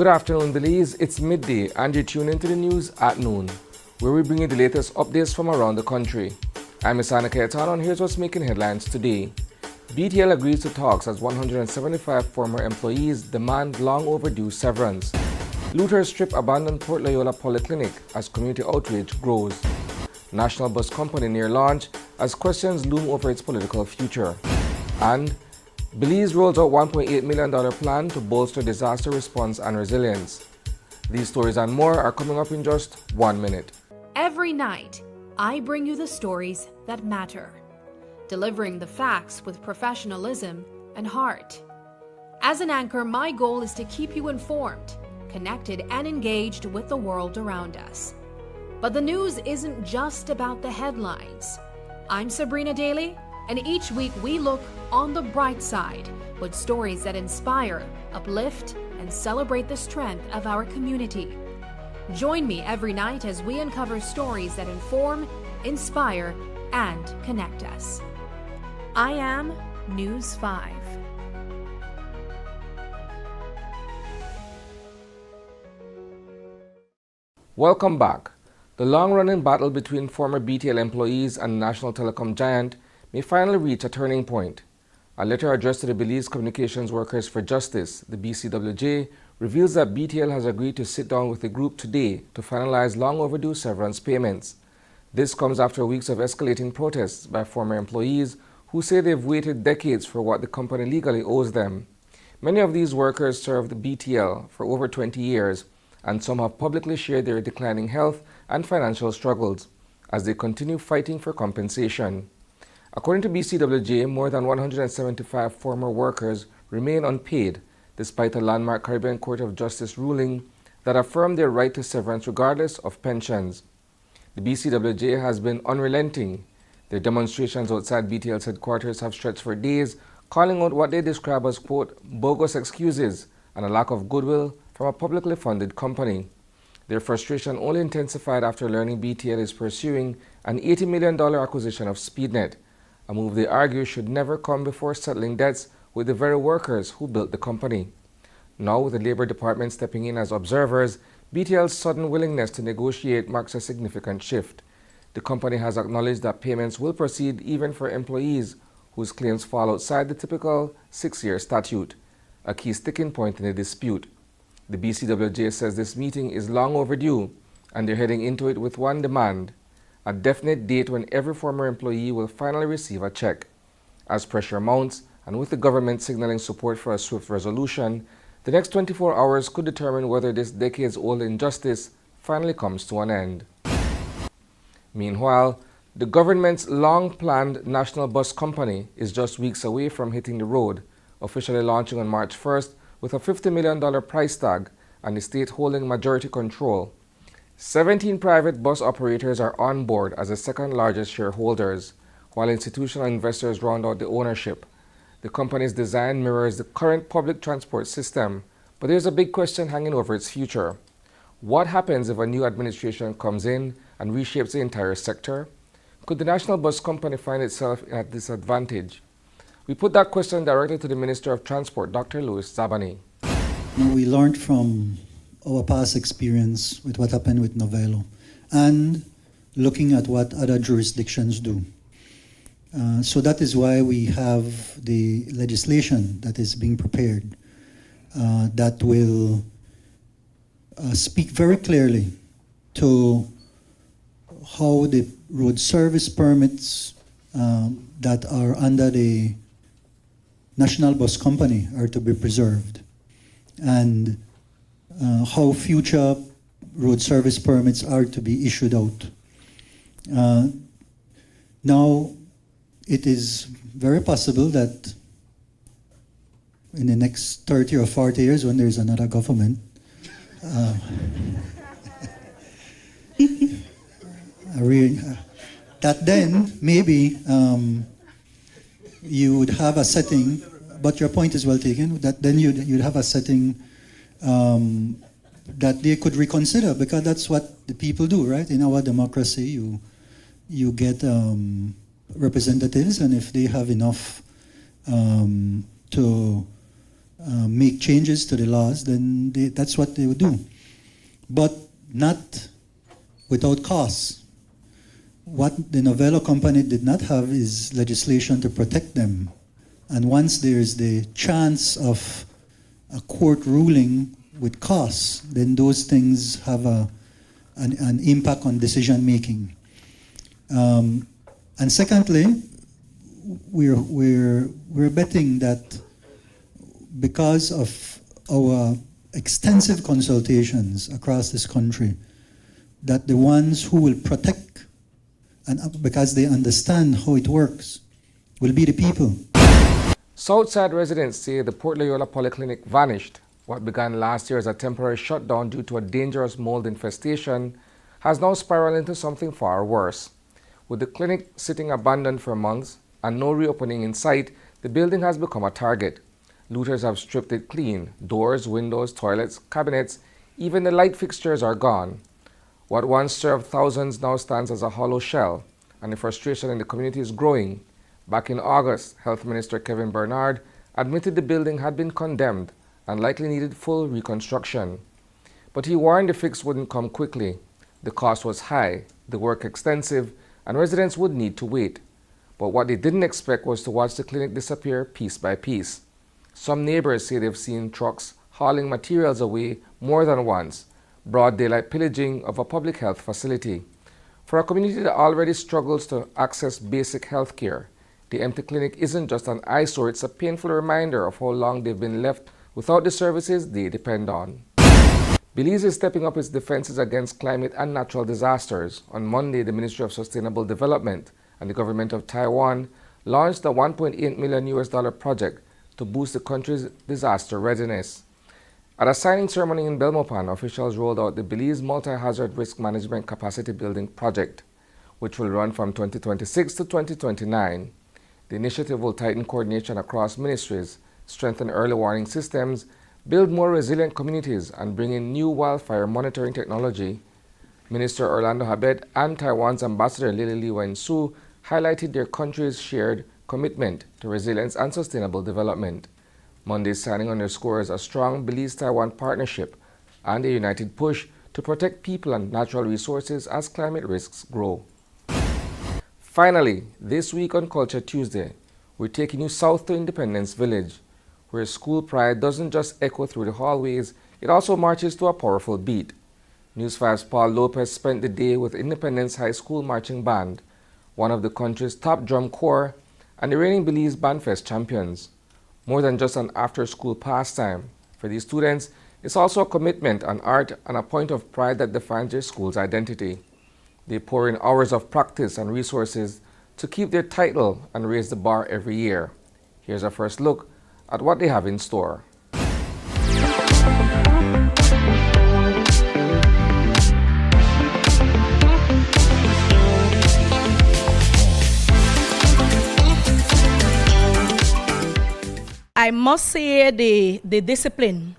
Good afternoon, Belize. It's midday, and you tune into the news at noon, where we bring you the latest updates from around the country. I'm Isana Kayetano, and here's what's making headlines today. BTL agrees to talks as 175 former employees demand long overdue severance. Looters strip abandoned Port Loyola Polyclinic as community outrage grows. National bus company near launch as questions loom over its political future. And Belize rolls out $1.8 million plan to bolster disaster response and resilience. These stories and more are coming up in just 1 minute. Every night, I bring you the stories that matter, delivering the facts with professionalism and heart. As an anchor, my goal is to keep you informed, connected, and engaged with the world around us. But the news isn't just about the headlines. I'm Sabrina Daly, and each week we look on the bright side with stories that inspire, uplift, and celebrate the strength of our community. Join me every night as we uncover stories that inform, inspire, and connect us. I am News 5. Welcome back. The long-running battle between former BTL employees and national telecom giant may finally reach a turning point. A letter addressed to the Belize Communications Workers for Justice, the BCWJ, reveals that BTL has agreed to sit down with the group today to finalize long overdue severance payments. This comes after weeks of escalating protests by former employees who say they've waited decades for what the company legally owes them. Many of these workers served BTL for over 20 years, and some have publicly shared their declining health and financial struggles as they continue fighting for compensation. According to BCWJ, more than 175 former workers remain unpaid despite a landmark Caribbean Court of Justice ruling that affirmed their right to severance regardless of pensions. The BCWJ has been unrelenting. Their demonstrations outside BTL's headquarters have stretched for days, calling out what they describe as, quote, bogus excuses and a lack of goodwill from a publicly funded company. Their frustration only intensified after learning BTL is pursuing an $80 million acquisition of SpeedNet, a move they argue should never come before settling debts with the very workers who built the company. Now, with the Labor Department stepping in as observers, BTL's sudden willingness to negotiate marks a significant shift. The company has acknowledged that payments will proceed even for employees whose claims fall outside the typical 6-year statute, a key sticking point in the dispute. The BCWJ says this meeting is long overdue, and they're heading into it with one demand: a definite date when every former employee will finally receive a check. As pressure mounts, and with the government signaling support for a swift resolution, the next 24 hours could determine whether this decades-old injustice finally comes to an end. Meanwhile, the government's long-planned national bus company is just weeks away from hitting the road, officially launching on March 1st with a $50 million price tag and the state holding majority control. 17 private bus operators are on board as the second largest shareholders, while institutional investors round out the ownership. The company's design mirrors the current public transport system, but there's a big question hanging over its future. What happens if a new administration comes in and reshapes the entire sector? Could the national bus company find itself at a disadvantage? We put that question directly to the Minister of Transport, Dr. Louis Zabani. We learned from our past experience with what happened with Novello and looking at what other jurisdictions do. So that is why we have the legislation that is being prepared that will speak very clearly to how the road service permits that are under the National Bus Company are to be preserved, and how future road service permits are to be issued out. Now, it is very possible that in the next 30 or 40 years, when there's another government, that then maybe you would have a setting, but your point is well taken, that then you'd have a setting that they could reconsider, because that's what the people do, right? In our democracy, you get representatives, and if they have enough to make changes to the laws, then that's what they would do. But not without costs. What the Novello company did not have is legislation to protect them. And once there's the chance of a court ruling with costs, then those things have an impact on decision making. And secondly, we're betting that because of our extensive consultations across this country, that the ones who will protect, and because they understand how it works, will be the people. Southside residents say the Port Loyola Polyclinic vanished. What began last year as a temporary shutdown due to a dangerous mold infestation has now spiraled into something far worse. With the clinic sitting abandoned for months and no reopening in sight, the building has become a target. Looters have stripped it clean. Doors, windows, toilets, cabinets, even the light fixtures are gone. What once served thousands now stands as a hollow shell, and the frustration in the community is growing. Back in August, Health Minister Kevin Bernard admitted the building had been condemned and likely needed full reconstruction. But he warned the fix wouldn't come quickly. The cost was high, the work extensive, and residents would need to wait. But what they didn't expect was to watch the clinic disappear piece by piece. Some neighbors say they've seen trucks hauling materials away more than once, broad daylight pillaging of a public health facility. For a community that already struggles to access basic health care, the empty clinic isn't just an eyesore, it's a painful reminder of how long they've been left without the services they depend on. Belize is stepping up its defenses against climate and natural disasters. On Monday, the Ministry of Sustainable Development and the government of Taiwan launched a $1.8 million project to boost the country's disaster readiness. At a signing ceremony in Belmopan, officials rolled out the Belize Multi-Hazard Risk Management Capacity Building Project, which will run from 2026 to 2029. The initiative will tighten coordination across ministries, strengthen early warning systems, build more resilient communities, and bring in new wildfire monitoring technology. Minister Orlando Habet and Taiwan's Ambassador Lily Li Wen-Su highlighted their country's shared commitment to resilience and sustainable development. Monday's signing underscores a strong Belize-Taiwan partnership and a united push to protect people and natural resources as climate risks grow. Finally, this week on Culture Tuesday, we're taking you south to Independence Village, where school pride doesn't just echo through the hallways, it also marches to a powerful beat. News 5's Paul Lopez spent the day with Independence High School Marching Band, one of the country's top drum corps, and the reigning Belize Bandfest champions. More than just an after-school pastime, for these students, it's also a commitment, an art, and a point of pride that defines their school's identity. They pour in hours of practice and resources to keep their title and raise the bar every year. Here's a first look at what they have in store. I must say the discipline.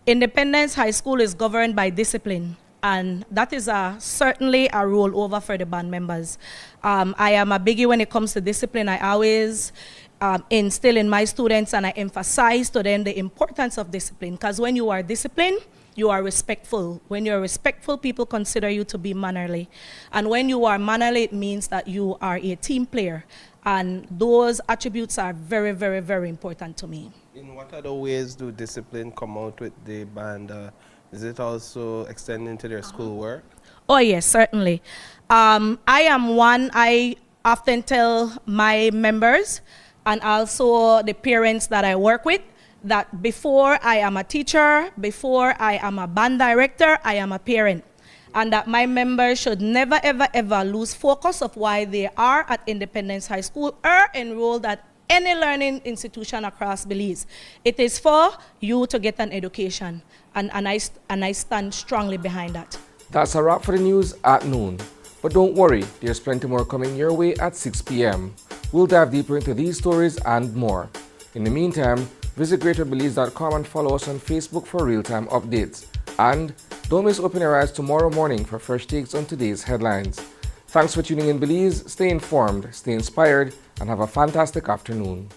Independence High School is governed by discipline, and that is certainly a rollover for the band members. I am a biggie when it comes to discipline. I always instill in my students and I emphasize to them the importance of discipline, because when you are disciplined, you are respectful. When you're respectful, people consider you to be mannerly. And when you are mannerly, it means that you are a team player. And those attributes are very, very, very important to me. In what other ways do discipline come out with the band? Is it also extending to their schoolwork? Oh, yes, certainly. I often tell my members and also the parents that I work with that before I am a teacher, before I am a band director, I am a parent. And that my members should never, ever, ever lose focus of why they are at Independence High School or enrolled at any learning institution across Belize. It is for you to get an education, and I stand strongly behind that. That's a wrap for the news at noon. But don't worry, there's plenty more coming your way at 6 p.m. We'll dive deeper into these stories and more. In the meantime, visit greaterbelize.com and follow us on Facebook for real-time updates. And don't miss Open Your Eyes tomorrow morning for fresh takes on today's headlines. Thanks for tuning in, Belize. Stay informed, stay inspired, and have a fantastic afternoon.